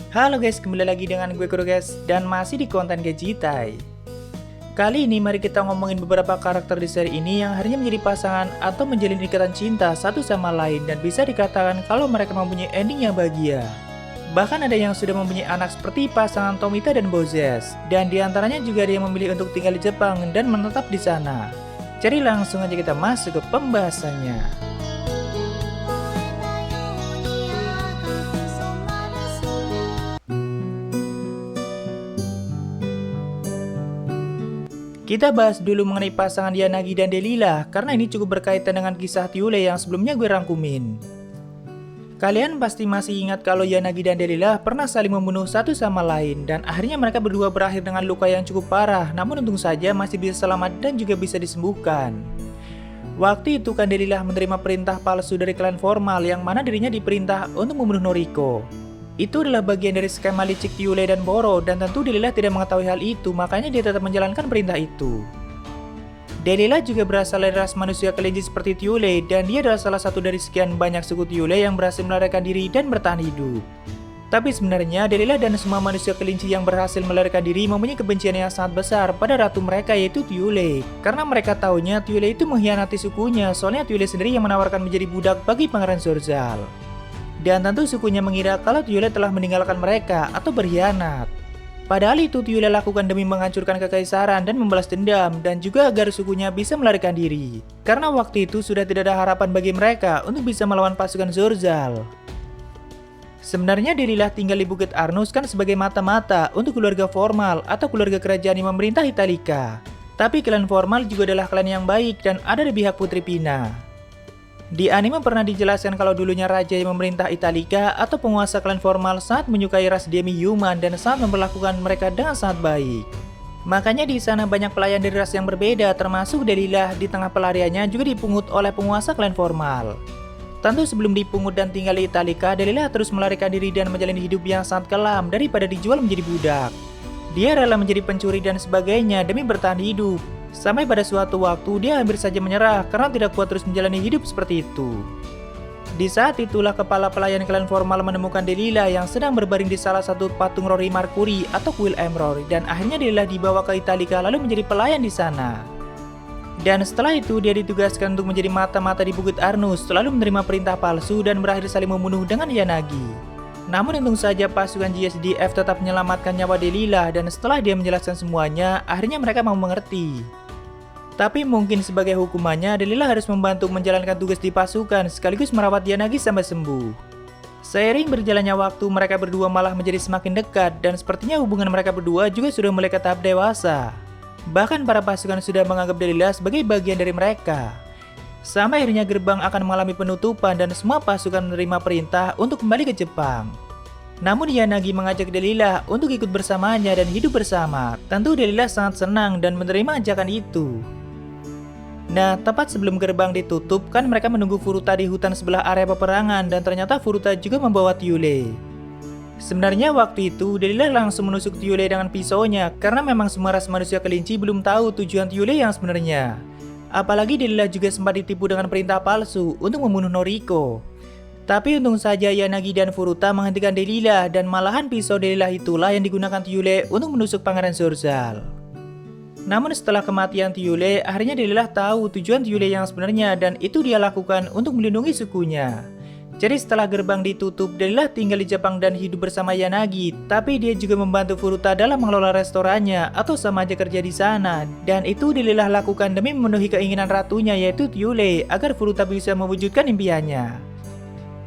Halo guys, kembali lagi dengan gue Kuro guys, dan masih di konten Gajitai. Kali ini mari kita ngomongin beberapa karakter di seri ini yang harinya menjadi pasangan atau menjalin ikatan cinta satu sama lain dan bisa dikatakan kalau mereka mempunyai ending yang bahagia. Bahkan ada yang sudah mempunyai anak seperti pasangan Tomita dan Bozes, dan diantaranya juga ada yang memilih untuk tinggal di Jepang dan menetap di sana. Jadi langsung aja kita masuk ke pembahasannya. Kita bahas dulu mengenai pasangan Yanagi dan Delila, karena ini cukup berkaitan dengan kisah Tyule yang sebelumnya gue rangkumin. Kalian pasti masih ingat kalau Yanagi dan Delila pernah saling membunuh satu sama lain, dan akhirnya mereka berdua berakhir dengan luka yang cukup parah, namun untung saja masih bisa selamat dan juga bisa disembuhkan. Waktu itu kan Delila menerima perintah palsu dari klan formal yang mana dirinya diperintah untuk membunuh Noriko. Itu adalah bagian dari skema licik Tyule dan Boro, dan tentu Delila tidak mengetahui hal itu, makanya dia tetap menjalankan perintah itu. Delila juga berasal dari ras manusia kelinci seperti Tyule, dan dia adalah salah satu dari sekian banyak suku Tyule yang berhasil melarikan diri dan bertahan hidup. Tapi sebenarnya Delila dan semua manusia kelinci yang berhasil melarikan diri mempunyai kebencian yang sangat besar pada ratu mereka yaitu Tyule, karena mereka tahunya Tyule itu mengkhianati sukunya, soalnya Tyule sendiri yang menawarkan menjadi budak bagi Pangeran Zorzal. Dan tentu sukunya mengira kalau Tyule telah meninggalkan mereka atau berkhianat. Padahal itu Tyule lakukan demi menghancurkan kekaisaran dan membalas dendam, dan juga agar sukunya bisa melarikan diri. Karena waktu itu sudah tidak ada harapan bagi mereka untuk bisa melawan pasukan Zorzal. Sebenarnya Delila tinggal di Bukit Arnus kan sebagai mata-mata untuk keluarga formal atau keluarga kerajaan yang memerintah Italika. Tapi klan formal juga adalah klan yang baik dan ada di pihak Putri Pina. Di anime pernah dijelaskan kalau dulunya raja yang memerintah Italika atau penguasa klan formal sangat menyukai ras demi-human dan sangat memperlakukan mereka dengan sangat baik. Makanya di sana banyak pelayan dari ras yang berbeda, termasuk Delila di tengah pelariannya juga dipungut oleh penguasa klan formal. Tentu sebelum dipungut dan tinggal di Italika, Delila terus melarikan diri dan menjalani hidup yang sangat kelam daripada dijual menjadi budak. Dia rela menjadi pencuri dan sebagainya demi bertahan hidup. Sampai pada suatu waktu dia hampir saja menyerah karena tidak kuat terus menjalani hidup seperti itu. Di saat itulah kepala pelayan klan formal menemukan Delila yang sedang berbaring di salah satu patung Rory Mercury atau kuil Emroy, dan akhirnya Delila dibawa ke Italika lalu menjadi pelayan di sana. Dan setelah itu dia ditugaskan untuk menjadi mata-mata di Bukit Arnus, lalu menerima perintah palsu dan berakhir saling membunuh dengan Yanagi. Namun untung saja pasukan GSDF tetap menyelamatkan nyawa Delila, dan setelah dia menjelaskan semuanya, akhirnya mereka mau mengerti. Tapi mungkin sebagai hukumannya, Delila harus membantu menjalankan tugas di pasukan sekaligus merawat Yanagi sampai sembuh. Seiring berjalannya waktu, mereka berdua malah menjadi semakin dekat, dan sepertinya hubungan mereka berdua juga sudah mulai ke tahap dewasa. Bahkan para pasukan sudah menganggap Delila sebagai bagian dari mereka. Sampai akhirnya gerbang akan mengalami penutupan dan semua pasukan menerima perintah untuk kembali ke Jepang. Namun Yanagi mengajak Delila untuk ikut bersamanya dan hidup bersama. Tentu Delila sangat senang dan menerima ajakan itu. Nah, tepat sebelum gerbang ditutup kan mereka menunggu Furuta di hutan sebelah area peperangan, dan ternyata Furuta juga membawa Tyule. Sebenarnya waktu itu Delila langsung menusuk Tyule dengan pisaunya karena memang semua ras manusia kelinci belum tahu tujuan Tyule yang sebenarnya. Apalagi Delila juga sempat ditipu dengan perintah palsu untuk membunuh Noriko. Tapi untung saja Yanagi dan Furuta menghentikan Delila, dan malahan pisau Delila itulah yang digunakan Tyule untuk menusuk Pangeran Zorzal. Namun setelah kematian Tyule, akhirnya Delila tahu tujuan Tyule yang sebenarnya, dan itu dia lakukan untuk melindungi sukunya. Jadi setelah gerbang ditutup, Delila tinggal di Jepang dan hidup bersama Yanagi, tapi dia juga membantu Furuta dalam mengelola restorannya atau sama aja kerja di sana. Dan itu Delila lakukan demi memenuhi keinginan ratunya yaitu Tyule agar Furuta bisa mewujudkan impiannya.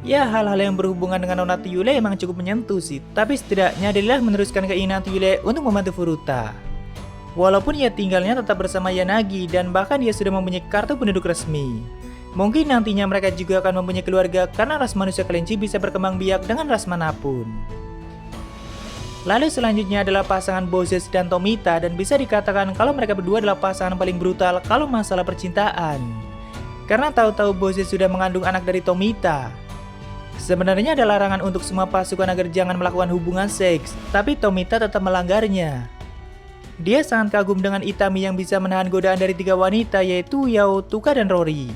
Ya, hal-hal yang berhubungan dengan nona Tyule emang cukup menyentuh sih, tapi setidaknya Delila meneruskan keinginan Tyule untuk membantu Furuta. Walaupun ia tinggalnya tetap bersama Yanagi, dan bahkan dia sudah mempunyai kartu penduduk resmi. Mungkin nantinya mereka juga akan mempunyai keluarga karena ras manusia kelinci bisa berkembang biak dengan ras manapun. Lalu selanjutnya adalah pasangan Bozes dan Tomita, dan bisa dikatakan kalau mereka berdua adalah pasangan paling brutal kalau masalah percintaan. Karena tahu-tahu Bozes sudah mengandung anak dari Tomita. Sebenarnya ada larangan untuk semua pasukan agar jangan melakukan hubungan seks, tapi Tomita tetap melanggarnya. Dia sangat kagum dengan Itami yang bisa menahan godaan dari 3 wanita yaitu Yao, Tuka, dan Rory.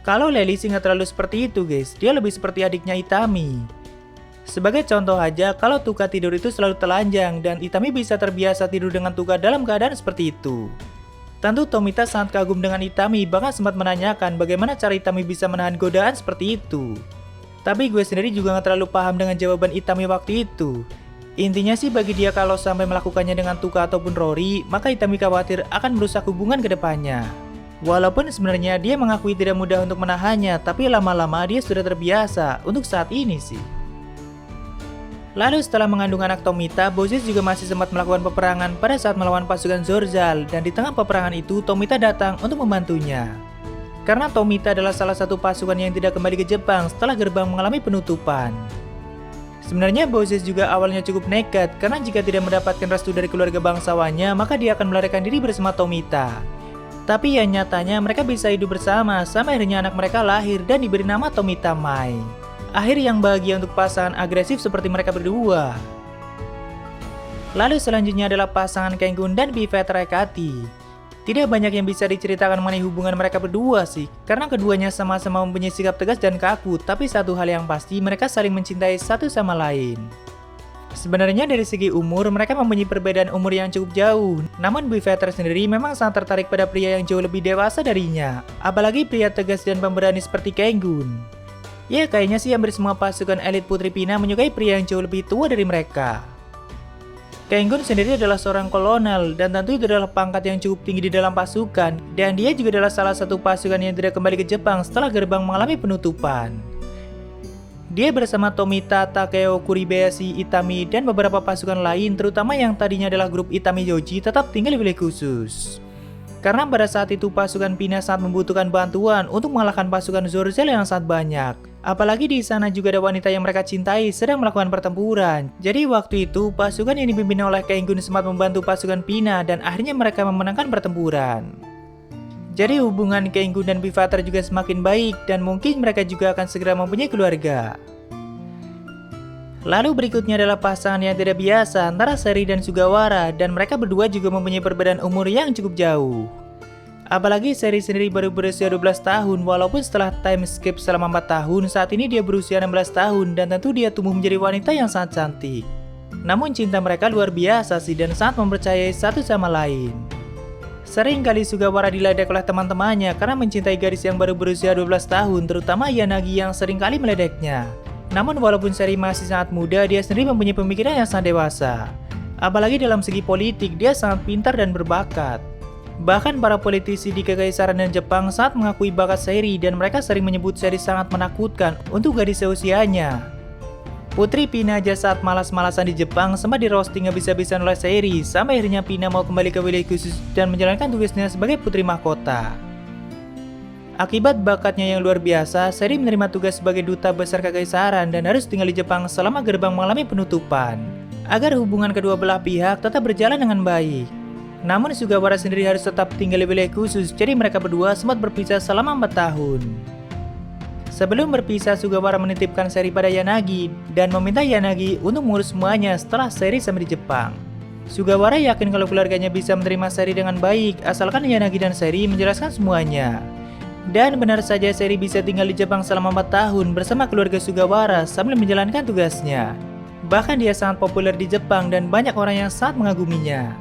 Kalau Lely sih nggak terlalu seperti itu guys, dia lebih seperti adiknya Itami. Sebagai contoh aja, kalau Tuka tidur itu selalu telanjang dan Itami bisa terbiasa tidur dengan Tuka dalam keadaan seperti itu. Tentu Tomita sangat kagum dengan Itami, bahkan sempat menanyakan bagaimana cara Itami bisa menahan godaan seperti itu. Tapi gue sendiri juga gak terlalu paham dengan jawaban Itami waktu itu. Intinya sih bagi dia kalau sampai melakukannya dengan Tuka ataupun Rory, maka Itami khawatir akan merusak hubungan ke depannya. Walaupun sebenarnya dia mengakui tidak mudah untuk menahannya, tapi lama-lama dia sudah terbiasa untuk saat ini sih. Lalu setelah mengandung anak Tomita, Bozis juga masih sempat melakukan peperangan pada saat melawan pasukan Zorzal, dan di tengah peperangan itu Tomita datang untuk membantunya. Karena Tomita adalah salah satu pasukan yang tidak kembali ke Jepang setelah gerbang mengalami penutupan. Sebenarnya Bozis juga awalnya cukup nekat, karena jika tidak mendapatkan restu dari keluarga bangsawannya, maka dia akan melarikan diri bersama Tomita. Tapi ya nyatanya mereka bisa hidup bersama sampai akhirnya anak mereka lahir dan diberi nama Tomita Mai. Akhir yang bahagia untuk pasangan agresif seperti mereka berdua. Lalu selanjutnya adalah pasangan Kengun dan Bifetra Ekati. Tidak banyak yang bisa diceritakan mengenai hubungan mereka berdua sih, karena keduanya sama-sama mempunyai sikap tegas dan kaku, tapi satu hal yang pasti mereka saling mencintai satu sama lain. Sebenarnya dari segi umur, mereka mempunyai perbedaan umur yang cukup jauh, namun Bifetra sendiri memang sangat tertarik pada pria yang jauh lebih dewasa darinya, apalagi pria tegas dan pemberani seperti Kengun. Ya kayaknya sih hampir semua pasukan elit Putri Pina menyukai pria yang jauh lebih tua dari mereka. Kengun sendiri adalah seorang kolonel dan tentu itu adalah pangkat yang cukup tinggi di dalam pasukan, dan dia juga adalah salah satu pasukan yang tidak kembali ke Jepang setelah gerbang mengalami penutupan. Dia bersama Tomita, Takeo, Kuribayashi, Itami, dan beberapa pasukan lain terutama yang tadinya adalah grup Itami Yoji tetap tinggal di wilayah khusus. Karena pada saat itu pasukan Pina sangat membutuhkan bantuan untuk mengalahkan pasukan Zorzal yang sangat banyak. Apalagi di sana juga ada wanita yang mereka cintai sedang melakukan pertempuran. Jadi waktu itu pasukan yang dipimpin oleh Kengun sempat membantu pasukan Pina dan akhirnya mereka memenangkan pertempuran. Jadi hubungan Kengun dan Bifetra juga semakin baik dan mungkin mereka juga akan segera mempunyai keluarga. Lalu berikutnya adalah pasangan yang tidak biasa antara Seri dan Sugawara, dan mereka berdua juga mempunyai perbedaan umur yang cukup jauh. Apalagi Seri sendiri baru berusia 12 tahun, walaupun setelah time skip selama 4 tahun, saat ini dia berusia 16 tahun dan tentu dia tumbuh menjadi wanita yang sangat cantik. Namun cinta mereka luar biasa sih dan sangat mempercayai satu sama lain. Sering kali Sugawara diledek oleh teman-temannya karena mencintai gadis yang baru berusia 12 tahun, terutama Yanagi yang sering kali meledeknya. Namun walaupun Seri masih sangat muda, dia sendiri mempunyai pemikiran yang sangat dewasa. Apalagi dalam segi politik, dia sangat pintar dan berbakat. Bahkan para politisi di Kekaisaran dan Jepang sangat mengakui bakat Seri dan mereka sering menyebut Seri sangat menakutkan untuk gadis seusianya. Putri Pina aja saat malas-malasan di Jepang sempat di roasting habis-habisan oleh Seri, sampai akhirnya Pina mau kembali ke wilayah khusus dan menjalankan tugasnya sebagai putri mahkota. Akibat bakatnya yang luar biasa, Seri menerima tugas sebagai duta besar Kekaisaran dan harus tinggal di Jepang selama gerbang mengalami penutupan, agar hubungan kedua belah pihak tetap berjalan dengan baik. Namun Sugawara sendiri harus tetap tinggal di wilayah khusus, jadi mereka berdua sempat berpisah selama 4 tahun. Sebelum berpisah, Sugawara menitipkan Seri pada Yanagi dan meminta Yanagi untuk mengurus semuanya setelah Seri sampai di Jepang. Sugawara yakin kalau keluarganya bisa menerima Seri dengan baik, asalkan Yanagi dan Seri menjelaskan semuanya. Dan benar saja Seri bisa tinggal di Jepang selama 4 tahun bersama keluarga Sugawara sambil menjalankan tugasnya. Bahkan dia sangat populer di Jepang dan banyak orang yang sangat mengaguminya.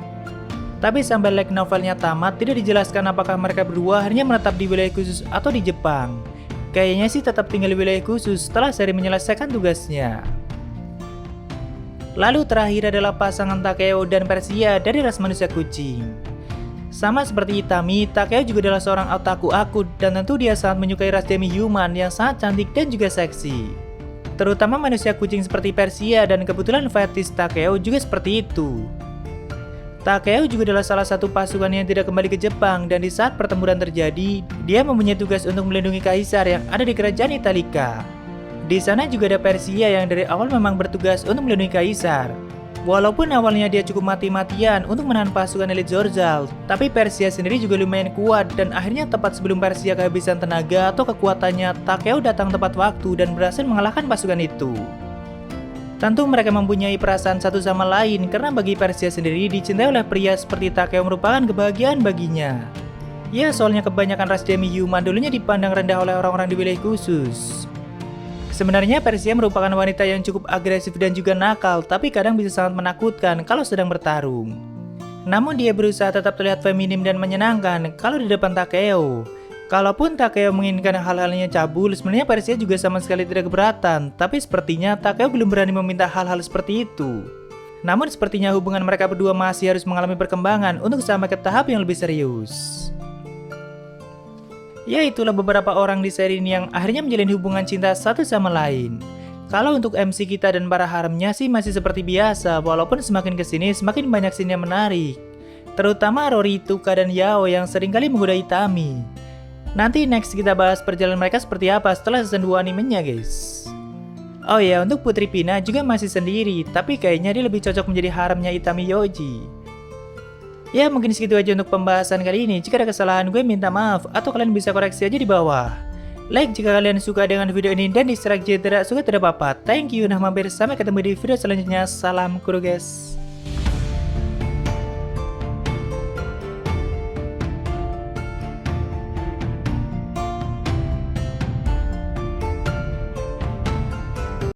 Tapi sampai light novelnya tamat, tidak dijelaskan apakah mereka berdua akhirnya menetap di wilayah khusus atau di Jepang. Kayaknya sih tetap tinggal di wilayah khusus setelah Seri menyelesaikan tugasnya. Lalu terakhir adalah pasangan Takeo dan Persia dari ras manusia kucing. Sama seperti Itami, Takeo juga adalah seorang otaku akut dan tentu dia sangat menyukai ras demi-human yang sangat cantik dan juga seksi. Terutama manusia kucing seperti Persia dan kebetulan fetish Takeo juga seperti itu. Takeo juga adalah salah satu pasukan yang tidak kembali ke Jepang dan di saat pertempuran terjadi, dia mempunyai tugas untuk melindungi kaisar yang ada di kerajaan Italika. Di sana juga ada Persia yang dari awal memang bertugas untuk melindungi kaisar. Walaupun awalnya dia cukup mati-matian untuk menahan pasukan elit Zorzal, tapi Persia sendiri juga lumayan kuat dan akhirnya tepat sebelum Persia kehabisan tenaga atau kekuatannya, Takeo datang tepat waktu dan berhasil mengalahkan pasukan itu. Tentu mereka mempunyai perasaan satu sama lain karena bagi Persia sendiri dicintai oleh pria seperti Takeo merupakan kebahagiaan baginya. Ya soalnya kebanyakan ras demi-human dulunya dipandang rendah oleh orang-orang di wilayah khusus. Sebenarnya Persia merupakan wanita yang cukup agresif dan juga nakal, tapi kadang bisa sangat menakutkan kalau sedang bertarung. Namun dia berusaha tetap terlihat feminim dan menyenangkan kalau di depan Takeo. Kalaupun Takeo menginginkan hal-halnya cabul, sebenarnya Persia juga sama sekali tidak keberatan, tapi sepertinya Takeo belum berani meminta hal-hal seperti itu. Namun sepertinya hubungan mereka berdua masih harus mengalami perkembangan untuk sampai ke tahap yang lebih serius. Ya, itulah beberapa orang di seri ini yang akhirnya menjalin hubungan cinta satu sama lain. Kalau untuk MC kita dan para haremnya sih masih seperti biasa, walaupun semakin kesini semakin banyak scene yang menarik. Terutama Rory, Tuka, dan Yao yang seringkali menggoda Itami. Nanti next kita bahas perjalanan mereka seperti apa setelah season 2 animenya guys. Oh ya, untuk Putri Pina juga masih sendiri, tapi kayaknya dia lebih cocok menjadi haremnya Itami Yoji. Ya, mungkin segitu aja untuk pembahasan kali ini. Jika ada kesalahan, gue minta maaf, atau kalian bisa koreksi aja di bawah. Like jika kalian suka dengan video ini, dan dislike jika tidak suka tidak apa-apa. Thank you, nah mampir, sampai ketemu di video selanjutnya. Salam kuru guys.